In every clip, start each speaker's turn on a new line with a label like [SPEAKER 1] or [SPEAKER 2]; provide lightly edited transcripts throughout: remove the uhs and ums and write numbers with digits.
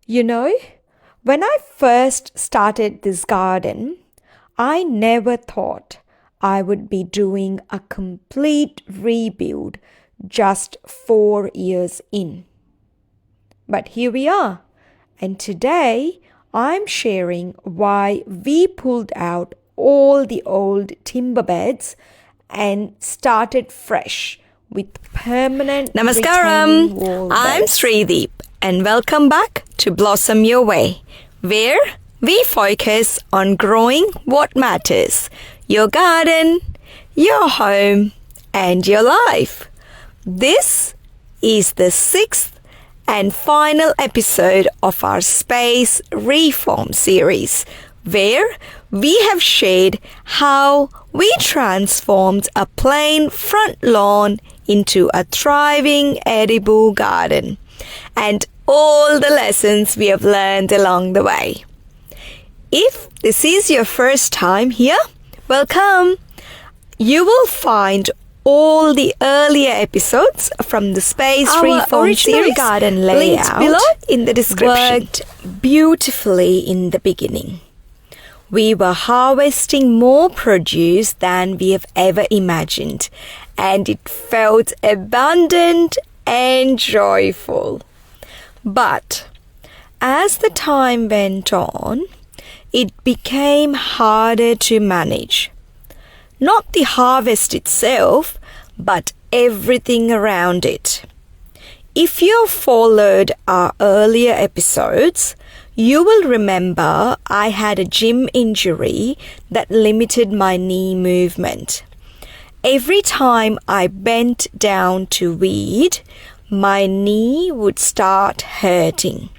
[SPEAKER 1] You know, when I first started this garden, I never thought I would be doing a complete rebuild just 4 years in. But here we are, and today I'm sharing why we pulled out all the old timber beds and started fresh with permanent
[SPEAKER 2] Namaskaram.
[SPEAKER 1] retaining wall
[SPEAKER 2] I'm
[SPEAKER 1] beds.
[SPEAKER 2] Srideep and welcome back to Blossom Your Way, where we focus on growing what matters: your garden, your home, and your life. This is the 6th and final episode of our Space Reform series, where we have shared how we transformed a plain front lawn into a thriving edible garden, and all the lessons we have learned along the way. If this is your first time here, welcome! You will find all the earlier episodes from the Space
[SPEAKER 1] Our
[SPEAKER 2] Reform
[SPEAKER 1] original
[SPEAKER 2] series
[SPEAKER 1] garden
[SPEAKER 2] linked
[SPEAKER 1] layout
[SPEAKER 2] below in the description.
[SPEAKER 1] worked
[SPEAKER 2] Beautifully in the beginning. We were harvesting more produce than we have ever imagined, and it felt abundant and joyful. But as the time went on, it became harder to manage. Not the harvest itself, but everything around it. If you followed our earlier episodes, you will remember I had a gym injury that limited my knee movement. Every time I bent down to weed, my knee would start hurting.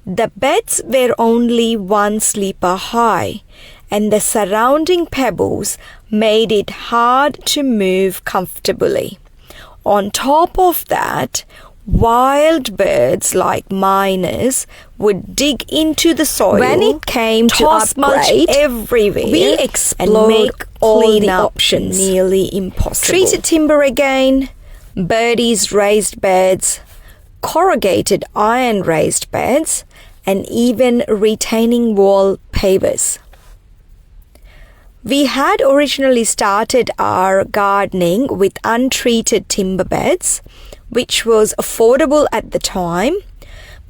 [SPEAKER 2] The beds were only one sleeper high, and the surrounding pebbles made it hard to move comfortably. On top of that, wild birds like miners would dig into the soil.
[SPEAKER 1] When it came to
[SPEAKER 2] toss mulch
[SPEAKER 1] upgrade,
[SPEAKER 2] everywhere,
[SPEAKER 1] we
[SPEAKER 2] and
[SPEAKER 1] explored
[SPEAKER 2] make all the
[SPEAKER 1] cleanup
[SPEAKER 2] options
[SPEAKER 1] nearly impossible.
[SPEAKER 2] Treated timber again, Birdie's raised beds, corrugated iron raised beds, and even retaining wall pavers. We had originally started our gardening with untreated timber beds, which was affordable at the time,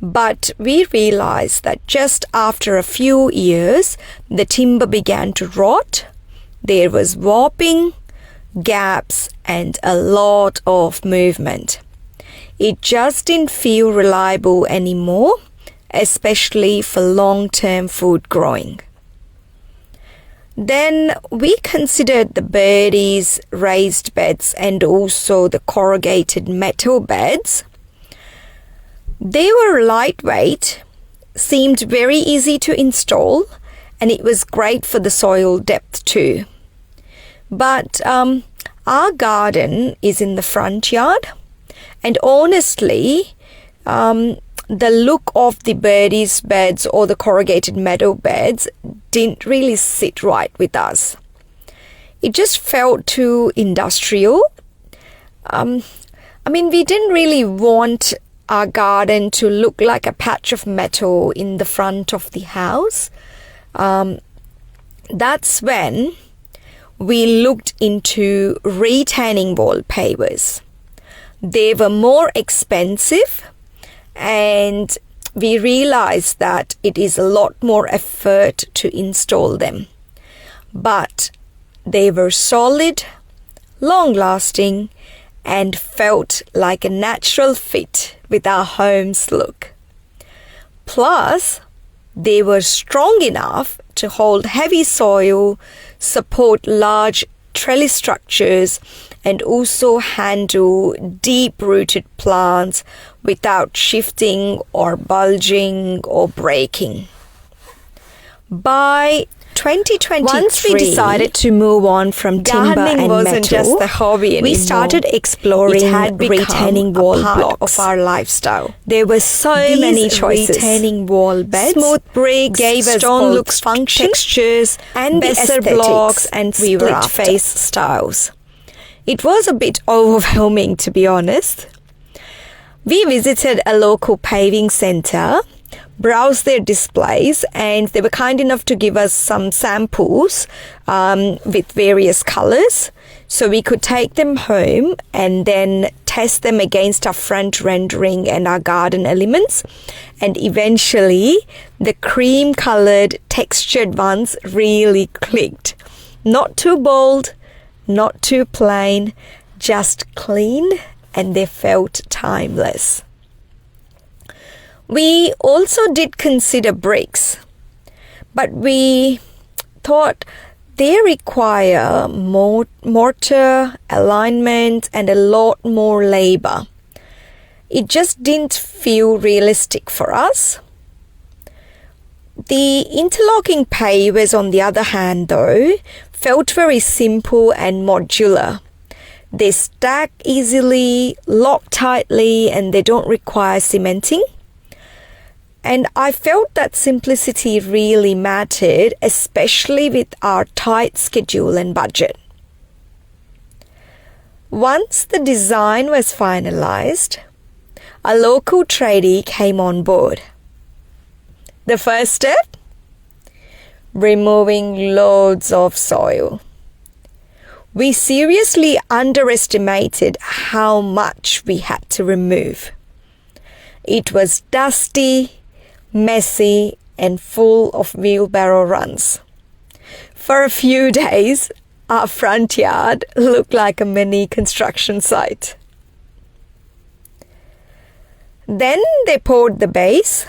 [SPEAKER 2] but we realized that just after a few years, the timber began to rot. There was warping, gaps, and a lot of movement. It just didn't feel reliable anymore, especially for long-term food growing. Then we considered the Birdie's raised beds and also the corrugated metal beds. They were lightweight, seemed very easy to install, and it was great for the soil depth too. But our garden is in the front yard, and honestly, the look of the Birdie's beds or the corrugated metal beds didn't really sit right with us. It just felt too industrial. We didn't really want our garden to look like a patch of metal in the front of the house. That's when we looked into retaining wall pavers. They were more expensive, and we realized that it is a lot more effort to install them. But they were solid, long-lasting, and felt like a natural fit with our home's look. Plus, they were strong enough to hold heavy soil, support large trellis structures, and also handle deep-rooted plants without shifting or bulging or breaking. By 2023,
[SPEAKER 1] Once we decided to move on from timber
[SPEAKER 2] gardening
[SPEAKER 1] and
[SPEAKER 2] wasn't
[SPEAKER 1] metal,
[SPEAKER 2] just the hobby anymore.
[SPEAKER 1] we started exploring
[SPEAKER 2] It had become
[SPEAKER 1] retaining
[SPEAKER 2] a
[SPEAKER 1] wall
[SPEAKER 2] part
[SPEAKER 1] blocks
[SPEAKER 2] of our lifestyle.
[SPEAKER 1] There were so
[SPEAKER 2] These
[SPEAKER 1] many choices.
[SPEAKER 2] retaining wall beds,
[SPEAKER 1] Smooth bricks,
[SPEAKER 2] gave us
[SPEAKER 1] stone
[SPEAKER 2] both
[SPEAKER 1] looks,
[SPEAKER 2] function,
[SPEAKER 1] textures,
[SPEAKER 2] and the
[SPEAKER 1] besser
[SPEAKER 2] aesthetics
[SPEAKER 1] blocks and
[SPEAKER 2] we were
[SPEAKER 1] split
[SPEAKER 2] after.
[SPEAKER 1] face styles.
[SPEAKER 2] It was a bit overwhelming, to be honest. We visited a local paving centre, browse their displays, and they were kind enough to give us some samples with various colors. So we could take them home and then test them against our front rendering and our garden elements. And eventually, the cream-colored textured ones really clicked. Not too bold, not too plain, just clean, and they felt timeless. We also did consider bricks, but we thought they require more mortar, alignment, and a lot more labor. It just didn't feel realistic for us. The interlocking pavers, on the other hand, though, felt very simple and modular. They stack easily, lock tightly, and they don't require cementing. And I felt that simplicity really mattered, especially with our tight schedule and budget. Once the design was finalized, a local tradie came on board. The first step? Removing loads of soil. We seriously underestimated how much we had to remove. It was dusty, messy, and full of wheelbarrow runs. For a few days, our front yard looked like a mini construction site. Then they poured the base.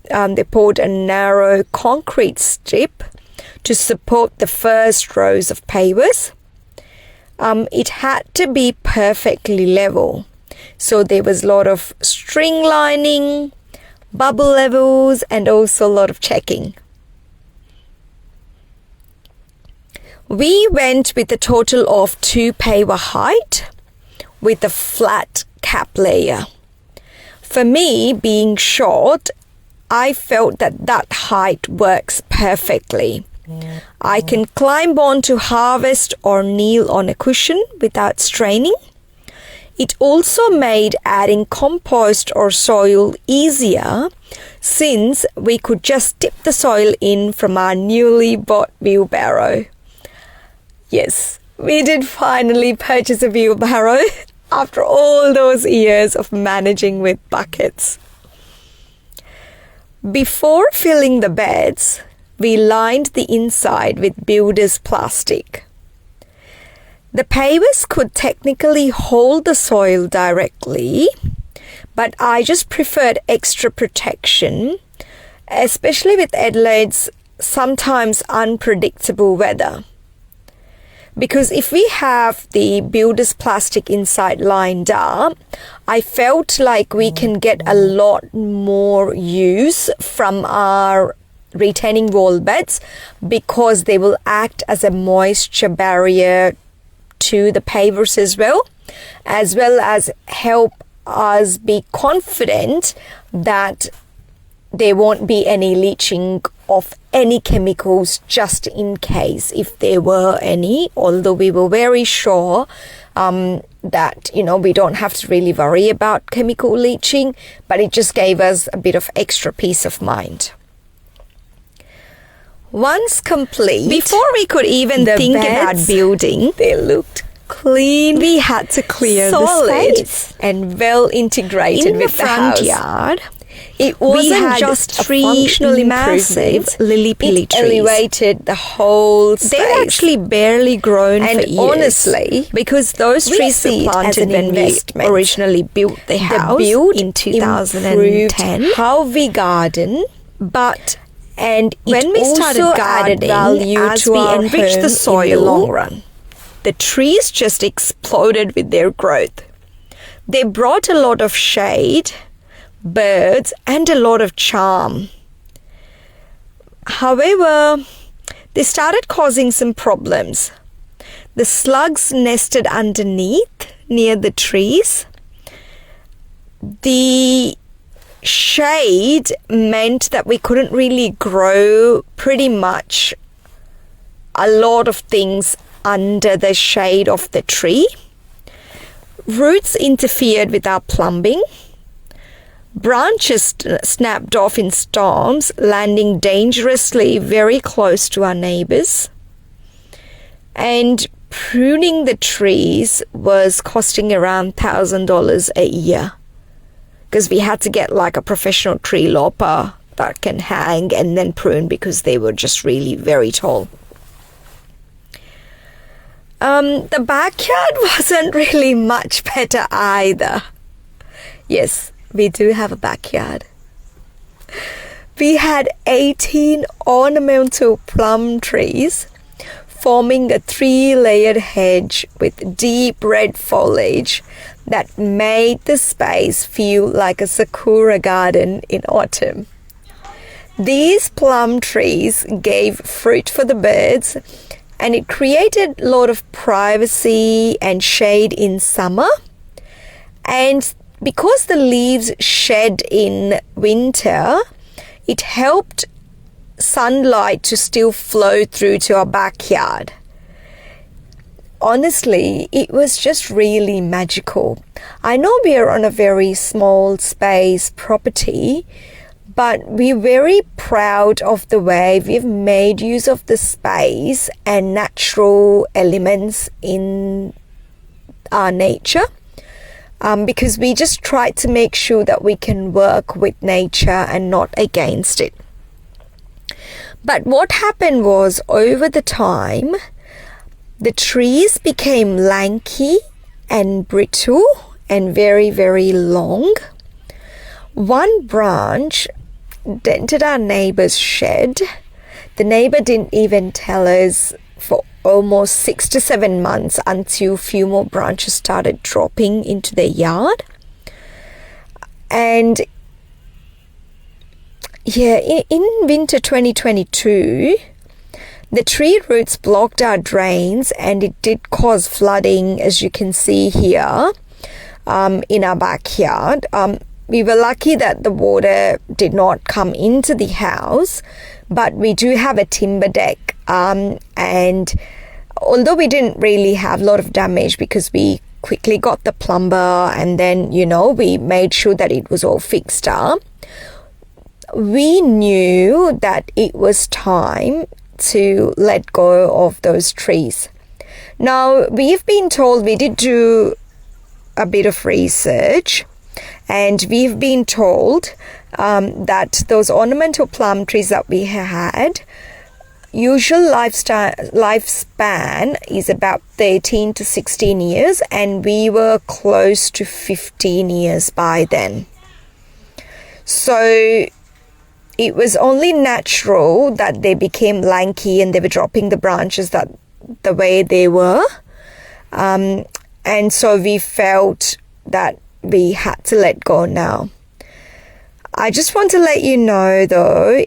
[SPEAKER 2] They poured a narrow concrete strip to support the first rows of pavers. It had to be perfectly level. So there was a lot of string lining, bubble levels, and also a lot of checking. We went with a total of 2 paver height with a flat cap layer. For me, being short, I felt that height works perfectly. I can climb onto harvest or kneel on a cushion without straining. It also made adding compost or soil easier since we could just dip the soil in from our newly bought wheelbarrow. Yes, we did finally purchase a wheelbarrow after all those years of managing with buckets. Before filling the beds, we lined the inside with builder's plastic. The pavers could technically hold the soil directly, but I just preferred extra protection, especially with Adelaide's sometimes unpredictable weather. Because if we have the builder's plastic inside lined up, I felt like we can get a lot more use from our retaining wall beds because they will act as a moisture barrier to the pavers as well as help us be confident that there won't be any leaching of any chemicals just in case if there were any, although we were very sure that, we don't have to really worry about chemical leaching, but it just gave us a bit of extra peace of mind. Once complete, before we could even think about building, they looked clean. We had to clear solid the space and well integrated in with the front yard. It wasn't just 3 massive lily-pilly trees. It elevated the whole space. They've actually barely grown for years. And honestly, because those trees were planted when we originally built the house in 2010, how we garden, and when we started gardening, value as we enriched the soil in the long run, the trees just exploded with their growth. They brought a lot of shade, birds, and a lot of charm. However, they started causing some problems. The slugs nested underneath near the trees. The shade meant that we couldn't really grow pretty much a lot of things under the shade of the tree. Roots interfered with our plumbing. Branches snapped off in storms, landing dangerously very close to our neighbors. And pruning the trees was costing around $1,000 a year, because we had to get like a professional tree lopper that can hang and then prune, because they were just really very tall. The backyard wasn't really much better either. Yes, we do have a backyard. We had 18 ornamental plum trees forming a 3-layered hedge with deep red foliage that made the space feel like a sakura garden in autumn. These plum trees gave fruit for the birds, and it created a lot of privacy and shade in summer. And because the leaves shed in winter, it helped sunlight to still flow through to our backyard. Honestly, it was just really magical. I know we are on a very small space property, but we're very proud of the way we've made use of the space and natural elements in our nature. Because we just tried to make sure that we can work with nature and not against it. But what happened was, over the time, the trees became lanky and brittle and very, very long. One branch dented our neighbor's shed. The neighbor didn't even tell us for almost 6 to 7 months, until a few more branches started dropping into the yard. And yeah, in winter 2022, the tree roots blocked our drains, and it did cause flooding, as you can see here, in our backyard. We were lucky that the water did not come into the house, but we do have a timber deck, and although we didn't really have a lot of damage, because we quickly got the plumber and then, we made sure that it was all fixed up, we knew that it was time to let go of those trees. Now, we've been told, we did do a bit of research, and we've been told that those ornamental plum trees that we had, usual lifespan is about 13 to 16 years, and we were close to 15 years by then. So it was only natural that they became lanky and they were dropping the branches the way they were. And so we felt that we had to let go now. I just want to let you know, though,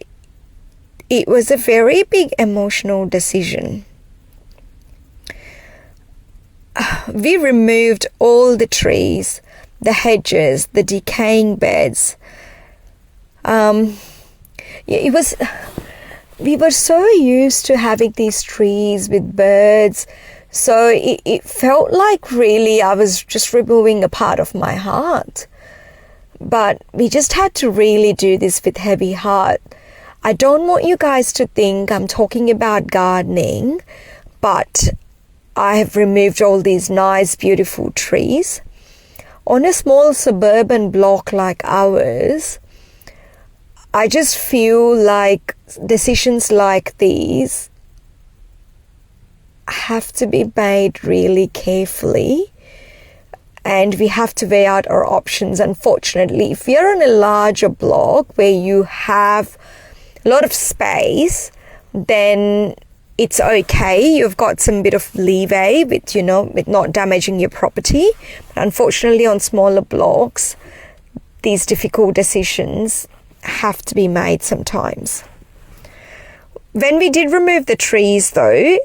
[SPEAKER 2] it was a very big emotional decision. We removed all the trees, the hedges, the decaying beds. We were so used to having these trees with birds, so it felt like really I was just removing a part of my heart. But we just had to really do this with heavy heart. I don't want you guys to think I'm talking about gardening, but I have removed all these nice, beautiful trees. On a small suburban block like ours, I just feel like decisions like these have to be made really carefully, and we have to weigh out our options. Unfortunately, if you're on a larger block where you have a lot of space, then it's okay. You've got some bit of leeway with not damaging your property. But unfortunately, on smaller blocks, these difficult decisions have to be made sometimes. When we did remove the trees, though,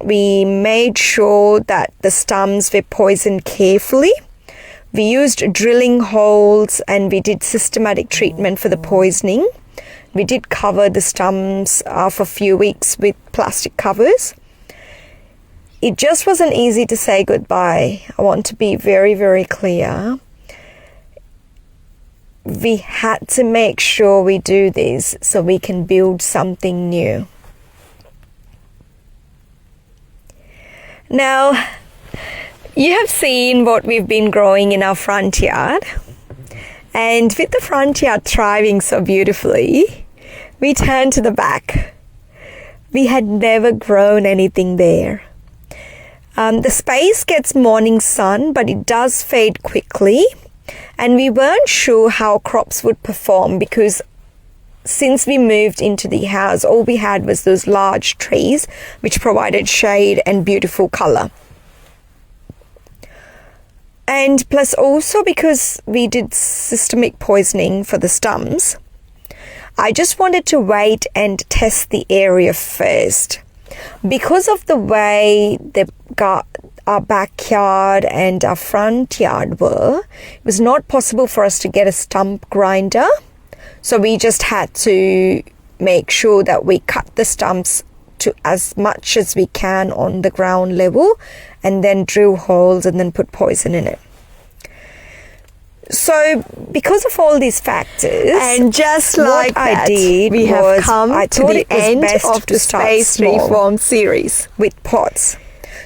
[SPEAKER 2] we made sure that the stems were poisoned carefully. We used drilling holes and we did systematic treatment for the poisoning. We did cover the stems for a few weeks with plastic covers. It just wasn't easy to say goodbye. I want to be very, very clear.
[SPEAKER 1] we had to make sure we do this so we can build something new. Now, you have seen what we've been growing in our front yard. And with the front yard thriving so beautifully, we turned to the back. We had never grown anything there. The space gets morning sun, but it does fade quickly. And we weren't sure how crops would perform because since we moved into the house, all we had was those large trees which provided shade and beautiful color. And plus also because we did systemic poisoning for the stumps, I just wanted to wait and test the area first. Because of the way our backyard and our front yard were, it was not possible for us to get a stump grinder. So we just had to make sure that we cut the stumps to as much as we can on the ground level and then drill holes and then put poison in it. So because of all these factors,
[SPEAKER 2] and just like that, we have come to the end of the Space Reform series
[SPEAKER 1] with pots.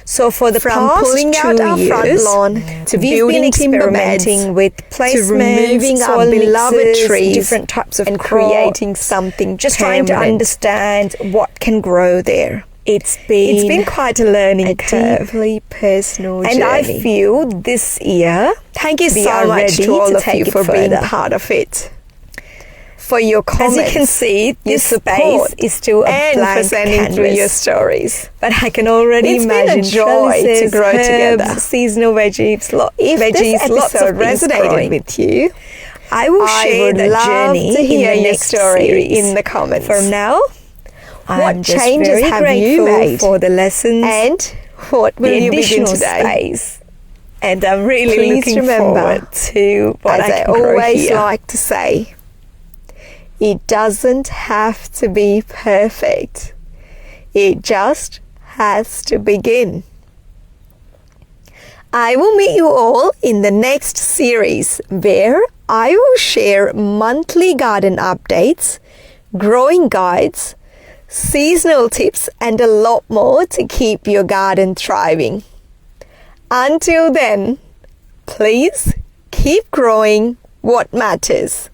[SPEAKER 1] So for the
[SPEAKER 2] From
[SPEAKER 1] past
[SPEAKER 2] pulling out
[SPEAKER 1] 2
[SPEAKER 2] our front
[SPEAKER 1] years,
[SPEAKER 2] lawn to
[SPEAKER 1] we've
[SPEAKER 2] building
[SPEAKER 1] been
[SPEAKER 2] timber
[SPEAKER 1] experimenting
[SPEAKER 2] beds,
[SPEAKER 1] with
[SPEAKER 2] to
[SPEAKER 1] placements,
[SPEAKER 2] removing our
[SPEAKER 1] soil
[SPEAKER 2] beloved
[SPEAKER 1] mixes,
[SPEAKER 2] trees,
[SPEAKER 1] different types of
[SPEAKER 2] and
[SPEAKER 1] crops,
[SPEAKER 2] creating something
[SPEAKER 1] just trying to
[SPEAKER 2] permanent.
[SPEAKER 1] understand what can grow there.
[SPEAKER 2] It's been
[SPEAKER 1] quite a learning curve.
[SPEAKER 2] deeply personal
[SPEAKER 1] And
[SPEAKER 2] journey.
[SPEAKER 1] I feel this year,
[SPEAKER 2] Thank you
[SPEAKER 1] we
[SPEAKER 2] so
[SPEAKER 1] are
[SPEAKER 2] much
[SPEAKER 1] ready
[SPEAKER 2] to all
[SPEAKER 1] to
[SPEAKER 2] of you
[SPEAKER 1] take it
[SPEAKER 2] for being
[SPEAKER 1] further.
[SPEAKER 2] part of it.
[SPEAKER 1] for your comments.
[SPEAKER 2] As you can see,
[SPEAKER 1] your
[SPEAKER 2] this
[SPEAKER 1] space
[SPEAKER 2] support
[SPEAKER 1] is still a
[SPEAKER 2] and
[SPEAKER 1] blank
[SPEAKER 2] for sending
[SPEAKER 1] canvas.
[SPEAKER 2] through your stories.
[SPEAKER 1] But I can already
[SPEAKER 2] It's been a
[SPEAKER 1] imagine
[SPEAKER 2] joy to
[SPEAKER 1] trellises,
[SPEAKER 2] grow
[SPEAKER 1] herbs,
[SPEAKER 2] together.
[SPEAKER 1] seasonal veggies,
[SPEAKER 2] If
[SPEAKER 1] veggies,
[SPEAKER 2] this
[SPEAKER 1] lots of
[SPEAKER 2] episode
[SPEAKER 1] things
[SPEAKER 2] resonated
[SPEAKER 1] growing.
[SPEAKER 2] with you,
[SPEAKER 1] I will share
[SPEAKER 2] would
[SPEAKER 1] the
[SPEAKER 2] love
[SPEAKER 1] journey
[SPEAKER 2] to hear
[SPEAKER 1] in the
[SPEAKER 2] your
[SPEAKER 1] next
[SPEAKER 2] story
[SPEAKER 1] series.
[SPEAKER 2] in the comments.
[SPEAKER 1] For now,
[SPEAKER 2] What
[SPEAKER 1] I'm just
[SPEAKER 2] changes
[SPEAKER 1] very
[SPEAKER 2] have you
[SPEAKER 1] grateful
[SPEAKER 2] made?
[SPEAKER 1] for the lessons
[SPEAKER 2] and what will
[SPEAKER 1] the
[SPEAKER 2] you begin
[SPEAKER 1] additional
[SPEAKER 2] today?
[SPEAKER 1] space. And I'm really
[SPEAKER 2] Please
[SPEAKER 1] looking
[SPEAKER 2] remember,
[SPEAKER 1] forward to what
[SPEAKER 2] as
[SPEAKER 1] I
[SPEAKER 2] I
[SPEAKER 1] can grow
[SPEAKER 2] always
[SPEAKER 1] here.
[SPEAKER 2] like to say, it doesn't have to be perfect. It just has to begin. I will meet you all in the next series where I will share monthly garden updates, growing guides, seasonal tips, and a lot more to keep your garden thriving. Until then, please keep growing what matters.